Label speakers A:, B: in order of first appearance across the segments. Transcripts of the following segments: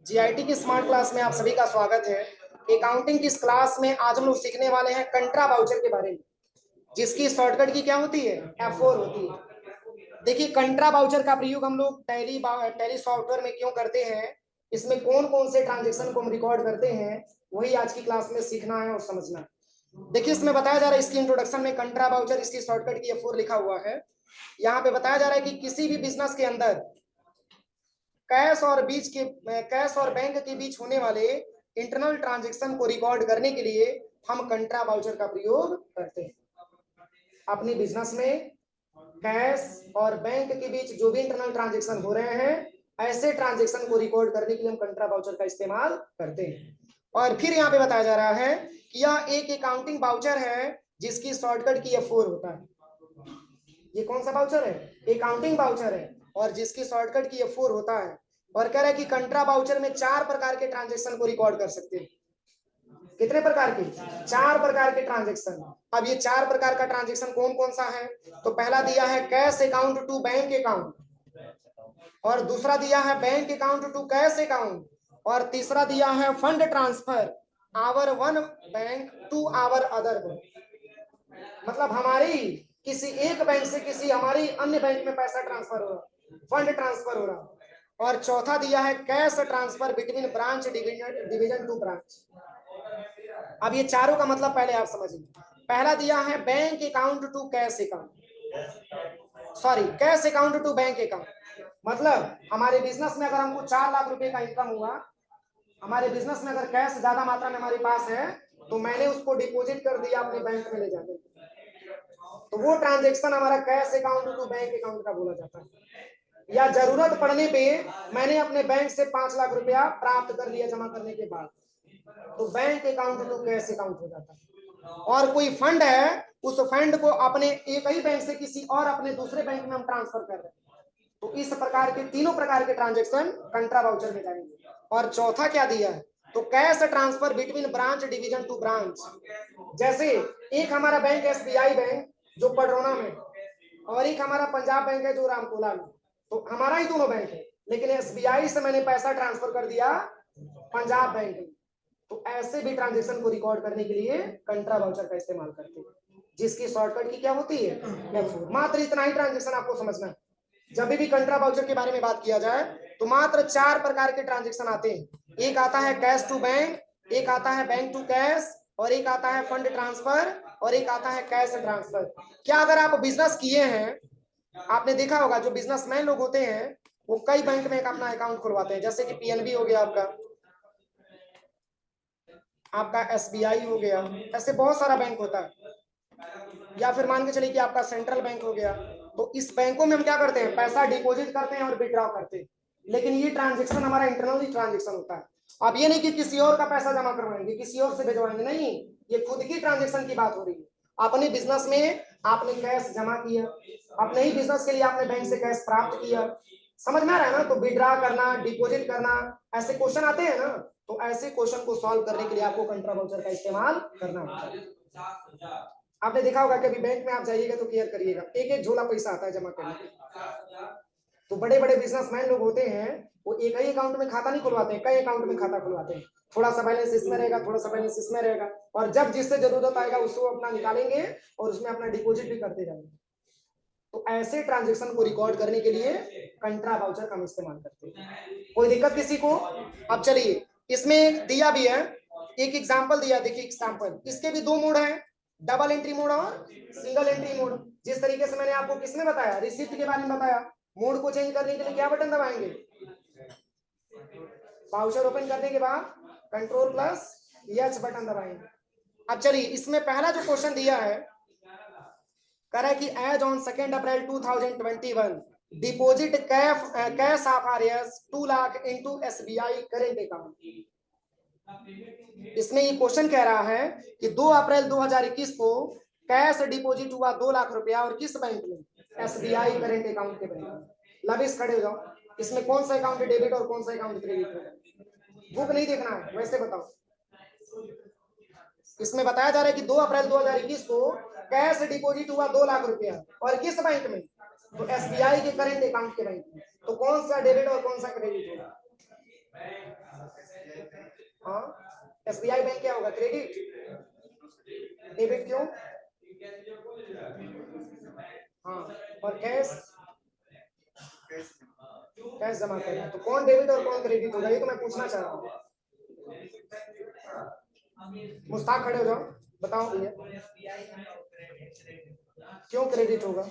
A: GIT की smart class में आप सभी का स्वागत है। अकाउंटिंग की इस क्लास में आज हम लोग सीखने वाले हैं कंट्रा वाउचर के बारे में, जिसकी शॉर्टकट की क्या होती है, F4 होती है। देखिए, कंट्रा वाउचर का प्रयोग हम लोग टैली सॉफ्टवेयर में क्यों करते हैं, इसमें कौन कौन से ट्रांजेक्शन को हम रिकॉर्ड करते हैं, वही आज की क्लास में सीखना है और समझना है। देखिए, इसमें बताया जा रहा है, इसकी इंट्रोडक्शन में कंट्रा वाउचर, इसकी शॉर्टकट की F4 लिखा हुआ है। यहाँ पे बताया जा रहा है कि किसी भी बिजनेस के अंदर कैश और बैंक के बीच होने वाले इंटरनल ट्रांजैक्शन को रिकॉर्ड करने के लिए हम कंट्रा वाउचर का प्रयोग करते हैं। अपनी बिजनेस में कैश और बैंक के बीच जो भी इंटरनल ट्रांजैक्शन हो रहे हैं, ऐसे ट्रांजैक्शन को रिकॉर्ड करने के लिए हम कंट्रा वाउचर का इस्तेमाल करते हैं। और फिर यहाँ पे बताया जा रहा है कि यह एक अकाउंटिंग वाउचर है जिसकी शॉर्टकट की F4 होता है। ये कौन सा वाउचर है? अकाउंटिंग वाउचर है और जिसकी शॉर्टकट की F4 होता है। और कह रहा है कि कंट्रा वाउचर में 4 प्रकार के ट्रांजैक्शन को रिकॉर्ड कर सकते हैं। कितने प्रकार के? 4 प्रकार के ट्रांजैक्शन। अब ये 4 प्रकार का ट्रांजैक्शन कौन कौन सा है? तो पहला दिया है cash account to bank account, और दूसरा दिया है bank account to cash account, और तीसरा दिया है fund transfer our one bank to our other bank. मतलब हमारी किसी एक बैंक से किसी हमारी अन्य बैंक में पैसा ट्रांसफर हो रहा, फंड ट्रांसफर हो रहा। और चौथा दिया है cash transfer between branch division to branch. अब ये चारों का मतलब पहले आप समझिए। पहला दिया है bank account to cash account, cash account to bank account. मतलब हमारे बिजनेस में अगर हमको 4 लाख रुपए का इनकम हुआ, हमारे बिजनेस में अगर कैश ज्यादा मात्रा में हमारे पास है, तो मैंने उसको डिपॉजिट कर दिया अपने बैंक में ले जाने, तो वो ट्रांजैक्शन हमारा cash account to bank account का बोला जाता है। या जरूरत पड़ने पे मैंने अपने बैंक से 5 लाख रुपया प्राप्त कर लिया जमा करने के बाद, तो bank account to cash account हो जाता है। और कोई फंड है, उस फंड को अपने एक ही बैंक से किसी और अपने दूसरे बैंक में हम ट्रांसफर कर रहे हैं, तो इस प्रकार के तीनों प्रकार के ट्रांजैक्शन कंट्रा वाउचर में जाएंगे। और चौथा क्या दिया है? तो cash transfer between branch division to branch. जैसे एक हमारा बैंक SBI बैंक जो पडरौना में, और एक हमारा पंजाब बैंक है जो रामकोला में, तो हमारा ही दोनों बैंक है, लेकिन SBI से मैंने पैसा ट्रांसफर कर दिया पंजाब बैंक में, तो ऐसे भी ट्रांजैक्शन को रिकॉर्ड करने के लिए कंट्रा वाउचर का इस्तेमाल करते हैं, जिसकी शॉर्टकट की क्या होती है, F4। मात्र इतना ही ट्रांजैक्शन आपको समझना है। जब भी कंट्रा वाउचर के बारे में बात किया जाए तो मात्र 4 प्रकार के ट्रांजैक्शन आते हैं। एक आता है कैश टू बैंक, एक आता है बैंक टू कैश, और एक आता है फंड ट्रांसफर, और एक आता है कैश ट्रांसफर। क्या अगर आप बिजनेस किए हैं, आपने देखा होगा जो बिजनेसमैन लोग होते हैं वो कई बैंक में अपना अकाउंट खुलवाते हैं, जैसे कि PNB हो गया, आपका SBI हो गया, ऐसे बहुत सारा बैंक होता है। या फिर मान के चलिए कि आपका सेंट्रल बैंक हो गया, तो इस बैंकों में हम क्या करते हैं, पैसा डिपॉजिट करते हैं और विड्रॉ करते हैं, लेकिन ये ट्रांजैक्शन हमारा इंटरनली ट्रांजैक्शन होता है। अब ये नहीं कि किसी और का पैसा जमा करवाएंगे, किसी और से भिजवाएंगे, नहीं, ये खुद की ट्रांजैक्शन की बात हो रही है। अपने बिजनेस में आपने कैश जमा किया, अपने ही बिजनेस के लिए आपने बैंक से कैश प्राप्त किया, समझ में आ रहा है ना? तो विड्रॉ करना, डिपॉजिट करना, ऐसे क्वेश्चन आते हैं ना, तो ऐसे क्वेश्चन को सॉल्व करने के लिए आपको कंट्रा वाउचर का इस्तेमाल करना होता है। आपने देखा होगा कि अभी बैंक में आप जाइएगा तो केयर करिएगा, एक एक झोला पैसा आता है जमा करने के। तो बड़े बड़े बिजनेसमैन लोग होते हैं, वो एक ही अकाउंट में खाता नहीं खुलवाते हैं, कई अकाउंट में खाता खुलवाते हैं। थोड़ा सा बैलेंस इसमें रहेगा, थोड़ा सा बैलेंस इसमें रहेगा, और जब जिससे जरूरत आएगा उसको अपना निकालेंगे और उसमें अपना डिपॉजिट भी करते जाएंगे। तो ऐसे ट्रांजैक्शन को रिकॉर्ड करने के लिए कंट्रा वाउचर का हम इस्तेमाल करते हैं। कोई दिक्कत किसी को? अब चलिए, इसमें दिया भी है, एक एग्जाम्पल दिया, देखिए एग्जाम्पल। इसके भी 2 मोड है, डबल एंट्री मोड और सिंगल एंट्री मोड। जिस तरीके से मैंने आपको किसमें बताया, रिसिप्ट के बारे में बताया, मोड को चेंज करने के लिए क्या बटन दबाएंगे, वाउचर ओपन करने के बाद Ctrl+H बटन दबाएंगे। अब चलिए, इसमें पहला जो क्वेश्चन दिया है, कह रहा है कि as on 2 April 2021 deposit cash of RS 2 lakh into SBI current account. इसमें ये क्वेश्चन कह रहा है कि 2 अप्रैल 2021 को कैश डिपॉजिट हुआ 2 लाख रुपया, और किस बैंक में, SBI करेंट अकाउंट के बैंक में। लविश खड़े हो जाओ, इसमें कौन सा अकाउंट डेबिट और कौन सा अकाउंट क्रेडिट है? बुक नहीं देखना है, वैसे बताओ। इसमें बताया जा रहा है कि 2 अप्रैल 2021 को कैश डिपॉजिट हुआ 2 लाख रुपया, और किस बैंक में, तो SBI के करेंट अकाउंट के बैंक में। तो कौन सा डेबिट और कौन सा क्रेडिट होगा? हाँ, एसबीआई बैंक क्या होगा? क्रेडिट। डेबिट क्यों? हाँ, और कैश? कैश जमा कर रहे हैं, तो कौन डेबिट और कौन क्रेडिट होगा, ये तो मैं पूछना चाह रहा हूँ। मुस्ताक खड़े हो जाओ, बताओ भैया क्यों क्रेडिट होगा?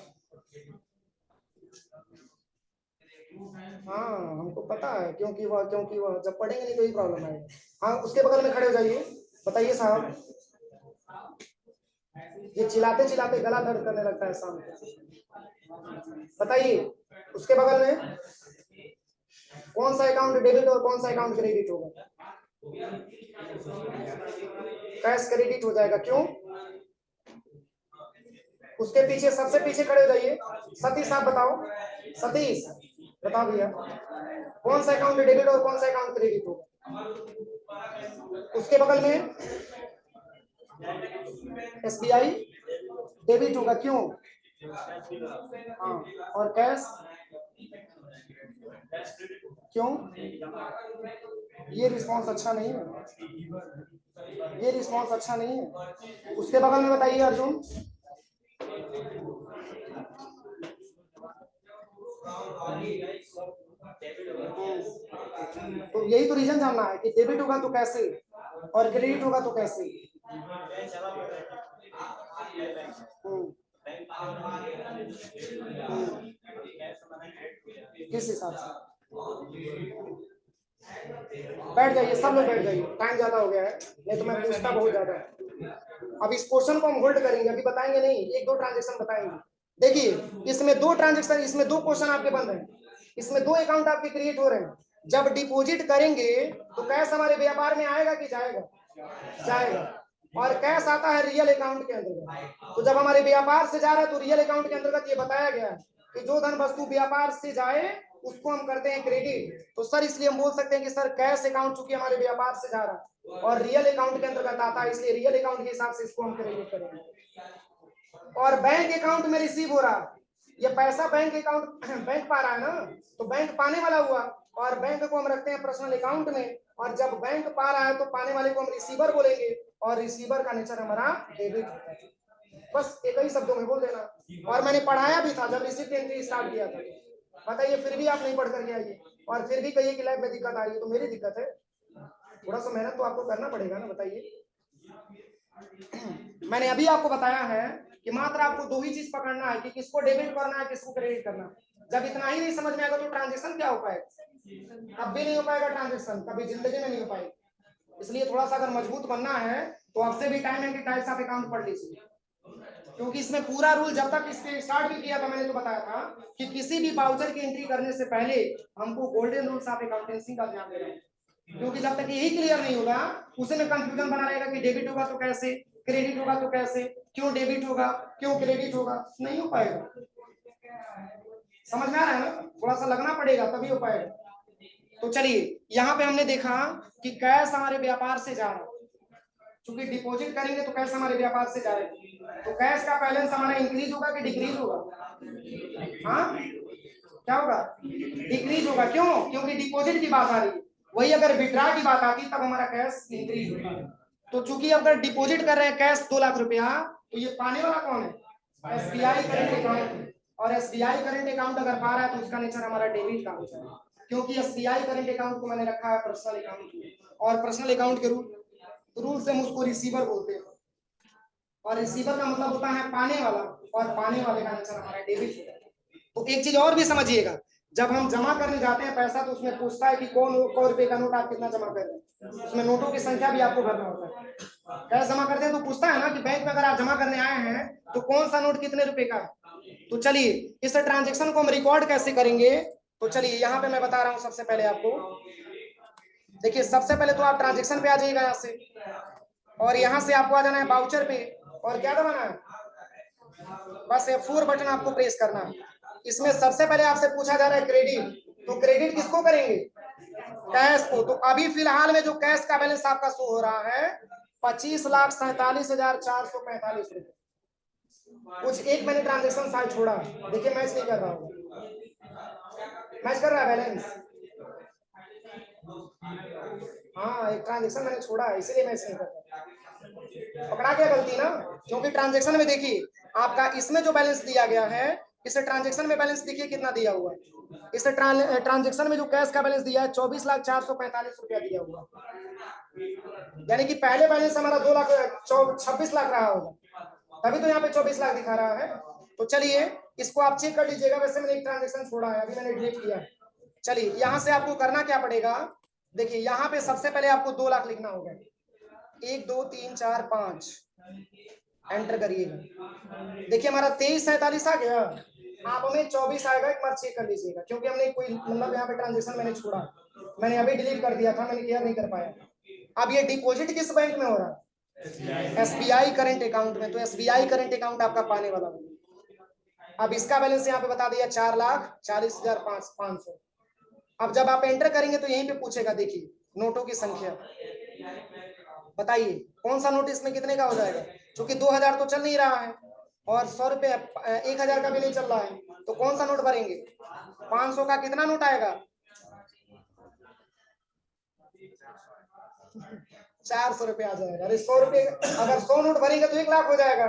A: हाँ, हमको पता है क्योंकि वह जब पढ़ेंगे नहीं तो ही प्रॉब्लम आएगा। हाँ, उसके बगल में खड़े हो जाइए, बताइए साहब। ये चिल्लाते चिल्लाते गला दर्द करने लगता है शाम को। बताइए उसके बगल में कौन सा अकाउंट डेबिट और कौन सा अकाउंट क्रेडिट होगा? कैश क्रेडिट हो जाएगा, क्यों? उसके पीछे सबसे पीछे खड़े हो जाइए, सतीश आप बताओ। सतीश बताओ भैया, कौन सा अकाउंट डेबिट और कौन सा अकाउंट क्रेडिट होगा? उसके बगल में एसबीआई डेबिट होगा, क्यों? हाँ, और कैश क्यों? ये रिस्पांस अच्छा नहीं है, ये रिस्पांस अच्छा नहीं है। उसके बगल में बताइए अर्जुन। तो यही तो रीजन जानना है कि डेबिट होगा तो कैसे और क्रेडिट होगा तो कैसे। किस हिसाब से? बैठ जाइए, सब लोग बैठ जाइए, टाइम ज्यादा हो गया है, नहीं तो मैं पूछता बहुत ज्यादा है। अब इस क्वेश्चन को हम होल्ड करेंगे, अभी बताएंगे नहीं, एक दो ट्रांजेक्शन बताएंगे। देखिए इसमें दो ट्रांजेक्शन, इसमें दो क्वेश्चन आपके बन रहे हैं, इसमें दो अकाउंट आपके क्रिएट हो रहे हैं। जब डिपॉजिट करेंगे तो कैश हमारे व्यापार में आएगा कि जाएगा? जाएगा। और कैश आता है रियल अकाउंट के अंतर्गत। तो जब हमारे व्यापार से जा रहा है तो रियल अकाउंट के अंतर्गत ये बताया गया है कि जो धन वस्तु व्यापार से जाए उसको हम करते हैं क्रेडिट। तो सर इसलिए हम बोल सकते हैं कि सर कैश अकाउंट चूंकि हमारे व्यापार से जा रहा है और रियल अकाउंट के अंतर्गत आता है, इसलिए रियल अकाउंट के हिसाब से इसको हम क्रेडिट करेंगे। और बैंक अकाउंट में रिसीव हो रहा है, ये पैसा बैंक अकाउंट बैंक पा रहा है ना, तो बैंक पाने वाला हुआ, और बैंक को हम रखते हैं पर्सनल अकाउंट में, और जब बैंक पा रहा है तो पाने वाले को हम रिसीवर बोलेंगे, और रिसीवर का नेचर हमारा डेबिट होता है। बस एक ही शब्दों में बोल देना। और मैंने पढ़ाया भी था जब रिसिप्ट एंट्री स्टार्ट किया था। बताइए फिर भी आप नहीं पढ़ करके आइए और फिर भी कहिए कि लैब में दिक्कत आ रही है, तो मेरी दिक्कत है, थोड़ा सा मेहनत तो आपको करना पड़ेगा ना। बताइए मैंने अभी आपको बताया है कि मात्र आपको दो ही चीज पकड़ना है कि किसको डेबिट करना है, किसको क्रेडिट करना है। जब इतना ही नहीं समझ में आएगा तो ट्रांजेक्शन क्या हो पाएगा? कभी नहीं हो पाएगा ट्रांजेक्शन, कभी जिंदगी में नहीं हो पाएगी। इसलिए थोड़ा सा अगर मजबूत बनना है तो आपसे भी टाइम है कि टाइप्स ऑफ अकाउंट पढ़ लीजिए, क्योंकि इसमें पूरा रूल जब तक इसके स्टार्ट भी किया था मैंने तो बताया था कि किसी भी वाउचर की एंट्री करने से पहले हमको गोल्डन रूल्स ऑफ अकाउंटेंसी का ध्यान देना है, क्योंकि जब तक यही क्लियर नहीं होगा उसी में कंफ्यूजन बना रहेगा कि डेबिट होगा तो कैसे, क्रेडिट होगा तो कैसे, क्यों डेबिट होगा, क्यों क्रेडिट होगा, नहीं हो पाएगा। समझ में आ रहा है ना? थोड़ा सा लगना पड़ेगा तभी हो पाएगा। तो चलिए यहाँ पे हमने देखा कि कैश हमारे व्यापार से जा रहा है, क्योंकि डिपॉजिट करेंगे तो कैश हमारे व्यापार से जाएगा, तो कैश का बैलेंस हमारा इंक्रीज होगा कि डिक्रीज होगा? हाँ, क्या होगा? डिक्रीज होगा। क्यों? क्योंकि डिपॉजिट की बात आ रही है। वही अगर विड्रॉ की बात आती तब हमारा कैश इंक्रीज होगा। तो चूंकि अगर डिपॉजिट कर रहे हैं कैश 2 लाख रुपया, तो ये पाने वाला कौन है? SBI current account. और एसबीआई करंट अकाउंट अगर पा रहा है तो उसका नेचर हमारा डेबिट का हो जाएगा, क्योंकि एसबीआई करंट अकाउंट को मैंने रखा है पर्सनल अकाउंट में, और पर्सनल अकाउंट के रूल से हम उसको रिसीवर बोलते हैं, और रिसीवर का मतलब होता है पाने वाला, और पाने वाले का नेचर हमारा डेबिट होता है। तो एक चीज और भी समझिएगा, जब हम जमा करने जाते हैं पैसा तो उसमें पूछता है कि कौन 100 रुपए का नोट आप कितना जमा कर रहे हैं, उसमें नोटों की संख्या भी आपको भरना होता है। कैश जमा करते हैं तो पूछता है ना कि बैंक में अगर आप जमा करने आए हैं तो कौन सा नोट कितने रुपए का है। तो चलिए इस ट्रांजेक्शन को हम रिकॉर्ड कैसे करेंगे, तो चलिए यहाँ पे मैं बता रहा हूँ। सबसे पहले आपको देखिए, सबसे पहले तो आप ट्रांजेक्शन पे आ जाइएगा यहाँ से, और यहाँ से आपको आ जाना है वाउचर पे, और क्या दबाना है? बस F4 बटन आपको प्रेस करना है। इसमें सबसे पहले आपसे पूछा जा रहा है क्रेडिट, तो क्रेडिट किसको करेंगे? कैश को। तो अभी फिलहाल में जो कैश का बैलेंस आपका शो हो रहा है 25,47,445 रुपए। कुछ एक मैंने ट्रांजेक्शन साइड छोड़ा, देखिए मैच नहीं कर रहा हूँ। मैच कर रहा है बैलेंस? हाँ, एक ट्रांजेक्शन मैंने छोड़ा है इसलिए मैच नहीं कर रहा। पकड़ा गया गलती ना, क्योंकि ट्रांजेक्शन में देखिए आपका इसमें जो बैलेंस दिया गया है, इस ट्रांजेक्शन में बैलेंस देखिए कितना दिया हुआ है। इस ट्रांजेक्शन में जो कैश का बैलेंस दिया है 24,445 रुपया दिया हुआ, यानी कि पहले बैलेंस हमारा 2,26,00,000 रहा होगा, तभी तो यहाँ पे 24 लाख दिखा रहा है। तो चलिए इसको आप चेक कर लीजिएगा। वैसे मैंने एक ट्रांजेक्शन छोड़ा है, अभी मैंने डिलीट किया है। चलिए यहाँ से आपको करना क्या पड़ेगा, देखिए यहाँ पे सबसे पहले आपको 2 लाख लिखना होगा। 1 2 3 4 5 एंटर करिएगा। देखिए हमारा 23,47 आ गया। आप हमें 24 आएगा, एक बार चेक कर लीजिएगा, क्योंकि हमने कोई मतलब यहाँ पे ट्रांजेक्शन मैंने छोड़ा, मैंने अभी डिलीट कर दिया था, मैंने क्लियर नहीं कर पाया। अब ये डिपॉजिट किस बैंक में हो रहा है? एसबीआई करंट अकाउंट में। तो एसबीआई करंट अकाउंट आपका पाने वाला होगा। अब इसका बैलेंस यहाँ पे बता दिया 4,40,500। अब जब आप एंटर करेंगे तो यहीं पे पूछेगा, देखिए नोटों की संख्या बताइए कौन सा नोट इसमें कितने का हो जाएगा। क्योंकि 2,000 तो चल नहीं रहा है और 100 रुपये 1,000 का भी नहीं चल रहा है, तो कौन सा नोट भरेंगे? 500 का कितना नोट आएगा? 400 रुपये आ जाएगा। अरे 100 रुपये, अगर 100 नोट भरेंगे तो 1 लाख हो जाएगा।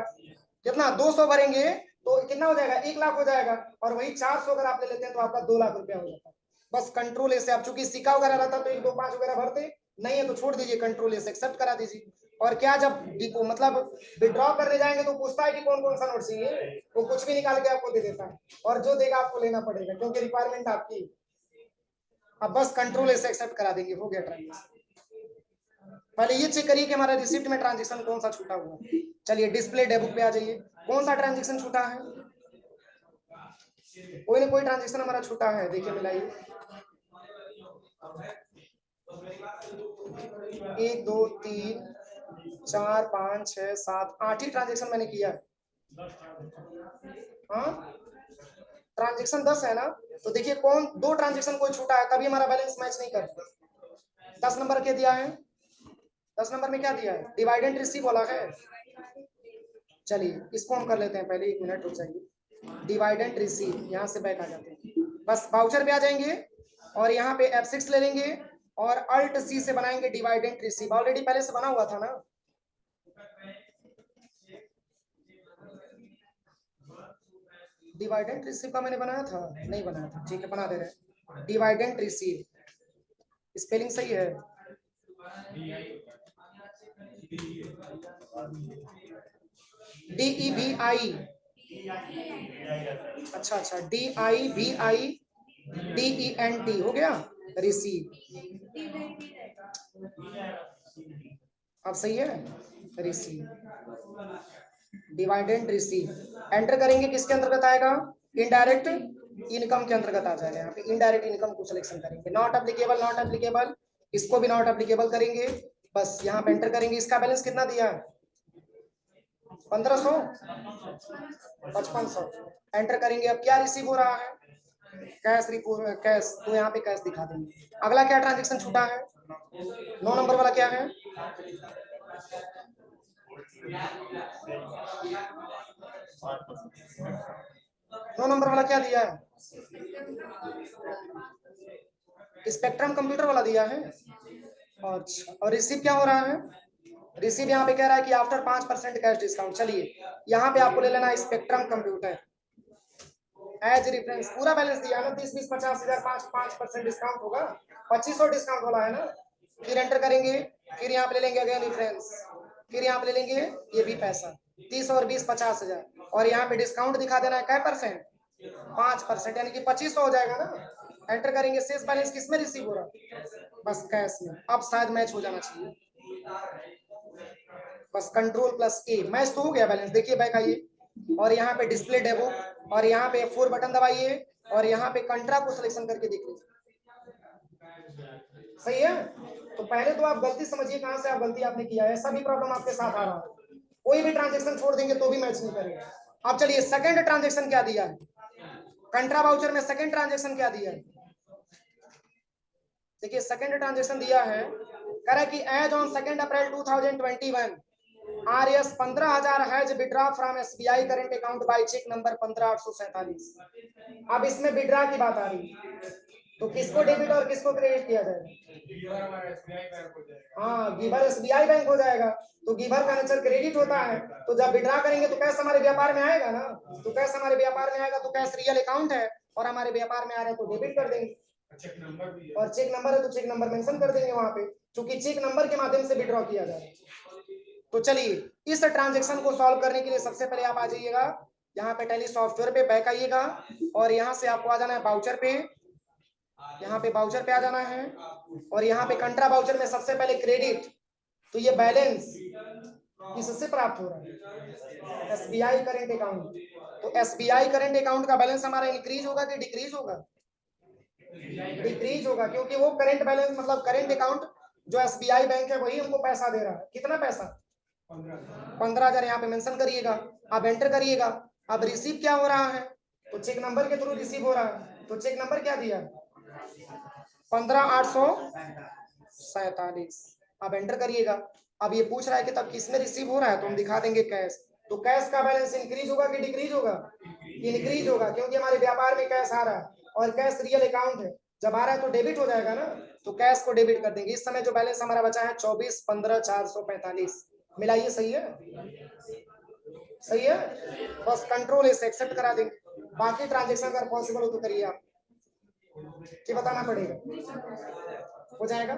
A: कितना? 200 भरेंगे तो कितना हो जाएगा? 1 लाख हो जाएगा। और वही 400 अगर आप ले लेते हैं तो आपका 2 लाख रुपया हो जाता है। बस कंट्रोल ए से, आप चूंकि सिक्का वगैरह रहता तो 1 2 5 वगैरह भरते, नहीं है तो छोड़ दीजिए, कंट्रोल ए से एक्सेप्ट करा दीजिए। और क्या, जब मतलब विड्रॉ करने जाएंगे तो पूछता है कि कौन कौन सा नोट चाहिए, वो कुछ भी निकाल के आपको दे देता है, और जो देगा आपको लेना पड़ेगा, क्योंकि रिक्वायरमेंट आपकी। अब बस कंट्रोल ए से एक्सेप्ट करा देंगे, हो गया ट्रांजेक्शन। पहले ये चेक करिए कि हमारा रिसिप्ट में ट्रांजेक्शन कौन सा छूटा हुआ है। चलिए डिस्प्ले डेबुक पे आ जाइए, कौन सा ट्रांजेक्शन छूटा है? कोई ना कोई ट्रांजेक्शन हमारा छूटा है, देखिए मिलाइए। 1 2 3 4 5 6 7 8 ही ट्रांजेक्शन मैंने किया है। हाँ, ट्रांजेक्शन 10 है ना, तो देखिए कौन 2 ट्रांजेक्शन कोई छूटा है, तभी हमारा बैलेंस मैच नहीं करता। 10 नंबर क्या दिया है? 10 नंबर में क्या दिया है? डिवाइड एंड रिसीव वाला है। चलिए इसको हम कर लेते हैं, पहले 1 मिनट रुक जाइए। डिवाइड एंड रिसीव, यहाँ से बैक आ जाते हैं, बस वाउचर पे आ जाएंगे और यहाँ पे F6 ले लेंगे और अल्ट C से बनाएंगे डिवाइड एंड रिसीव। ऑलरेडी पहले से बना हुआ था ना, डिवाइड एंड रिसीव का मैंने बनाया था, नहीं बनाया था, ठीक है बना दे रहे हैं। डिवाइड एंड रिसीव स्पेलिंग सही है? DEVI, अच्छा अच्छा, DIVIDENT हो गया, रिसीव। अब सही है, receive, divide and receive. Enter करेंगे, किसके अंतर्गत आएगा? इनडायरेक्ट इनकम के अंतर्गत आ जाएगा। यहाँ पे इनडायरेक्ट इनकम को सिलेक्शन करेंगे। नॉट एप्लीकेबल, नॉट एप्लीकेबल, इसको भी नॉट एप्लीकेबल करेंगे। बस यहाँ पे एंटर करेंगे। इसका बैलेंस कितना दिया है? 1500, 5500 एंटर करेंगे। अब क्या रिसीव हो रहा है? कैश कैश, तो यहाँ पे कैश दिखा देंगे। अगला क्या ट्रांजेक्शन छूटा है? 9 नंबर वाला क्या है? 9 नंबर वाला क्या दिया है? स्पेक्ट्रम कंप्यूटर वाला दिया है। अच्छा, और रिसीव क्या हो रहा है? रिसीव यहाँ पे कह रहा है कि आफ्टर 5% कैश डिस्काउंट। चलिए यहाँ पे आपको ले लेना स्पेक्ट्रम कंप्यूटर एज रेफरेंस। पूरा बैलेंस दिया है ना, 30 20 50 हजार, 5% डिस्काउंट होगा, 2500 डिस्काउंट वाला है ना। फिर एंटर करेंगे, फिर यहाँ पे ले लेंगे अगेन रेफरेंस, फिर यहाँ पे ले लेंगे ये भी पैसा, 30 और 20 50 हजार, और यहाँ पे डिस्काउंट दिखा देना है क्या परसेंट? 5%, यानी कि 2500 हो जाएगा ना। एंटर करेंगे, शेष बैलेंस किसमें रिसीव हो रहा है? बस कैश में। अब शायद मैच हो जाना चाहिए, बस कंट्रोल प्लस ए, मैच तो हो गया बैलेंस। देखिए बैक आइए और यहाँ पे डिस्प्ले डेमो और यहाँ पे F4 बटन दबाइए और यहाँ पे कंट्रा को सिलेक्शन करके देख लीजिए। सही है? तो पहले तो आप गलती समझिए कहां से आप गलती आपने किया है, ऐसा भी प्रॉब्लम आपके साथ आ रहा है, कोई भी ट्रांजेक्शन छोड़ देंगे तो भी मैच नहीं करेगा। अब चलिए सेकंड ट्रांजेक्शन क्या दिया है? कंट्रा वाउचर में सेकंड ट्रांजेक्शन क्या दिया है? देखिए सेकंड ट्रांजेक्शन दिया है, कह रहा है कि as on 2 April 2021 RS 15,000 has withdraw from SBI current account by cheque number 15,847। अब इसमें विड्रॉ की बात आ रही है। तो किसको डेबिट और किसको क्रेडिट किया जाएगा? हाँ, गिवर एसबीआई बैंक हो जाएगा। तो गिवर का नेचर क्रेडिट होता है, तो जब विड्रा करेंगे तो कैश हमारे व्यापार में आएगा ना, तो कैश हमारे व्यापार में आएगा, तो कैश रियल अकाउंट है और हमारे व्यापार में आ रहा है तो डेबिट कर देंगे। और चेक नंबर है तो चेक नंबर मेंशन कर देंगे वहां पे, क्योंकि चेक नंबर के माध्यम से विड्रॉ किया जा रहा है। तो चलिए इस ट्रांजेक्शन को सॉल्व करने के लिए सबसे पहले आप आ जाइएगा यहाँ पे टैली सॉफ्टवेयर पे बैक आइएगा, और यहाँ से आपको आ जाना है बाउचर पे, यहाँ पे बाउचर पे आ जाना है, और यहाँ पे कंट्रा बाउचर में सबसे पहले क्रेडिट, तो ये बैलेंस किससे प्राप्त हो रहा है? SBI current account. तो एसबीआई करंट अकाउंट का बैलेंस हमारा इंक्रीज होगा कि डिक्रीज होगा? डिक्रीज होगा, क्योंकि वो करंट बैलेंस मतलब करंट अकाउंट जो एसबीआई बैंक है वही हमको पैसा दे रहा है। कितना पैसा? 15,000 यहाँ पे मेंशन करिएगा, आप एंटर करिएगा। अब रिसीव क्या हो रहा है? तो चेक नंबर के थ्रू रिसीव हो रहा है। तो चेक नंबर क्या दिया? 15,847। अब एंटर करिएगा। अब ये पूछ रहा है कि तब किसमें रिसीव हो रहा है, तो हम दिखा देंगे कैश। तो कैश का बैलेंस इंक्रीज होगा कि डिक्रीज होगा? इंक्रीज होगा, क्योंकि हमारे व्यापार में कैश आ रहा है और कैश रियल अकाउंट है, जब आ रहा है तो डेबिट हो जाएगा ना, तो कैश को डेबिट कर देंगे। इस समय जो बैलेंस हमारा बचा है 24,15,445। मिलाइए, सही है? सही है, बस कंट्रोल इसे एक्सेप्ट करा देंगे। बाकी ट्रांजेक्शन अगर पॉसिबल हो तो करिए आप, कि बताना पड़ेगा, हो जाएगा।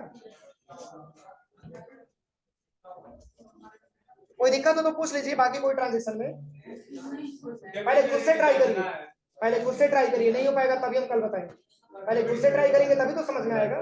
A: कोई दिक्कत हो तो पूछ लीजिए, बाकी कोई ट्रांजेक्शन में पहले खुद से ट्राई करिए, पहले खुद से ट्राई करिए, नहीं हो पाएगा तभी हम कल बताएंगे। पहले खुद से ट्राई करेंगे तभी तो समझ में आएगा।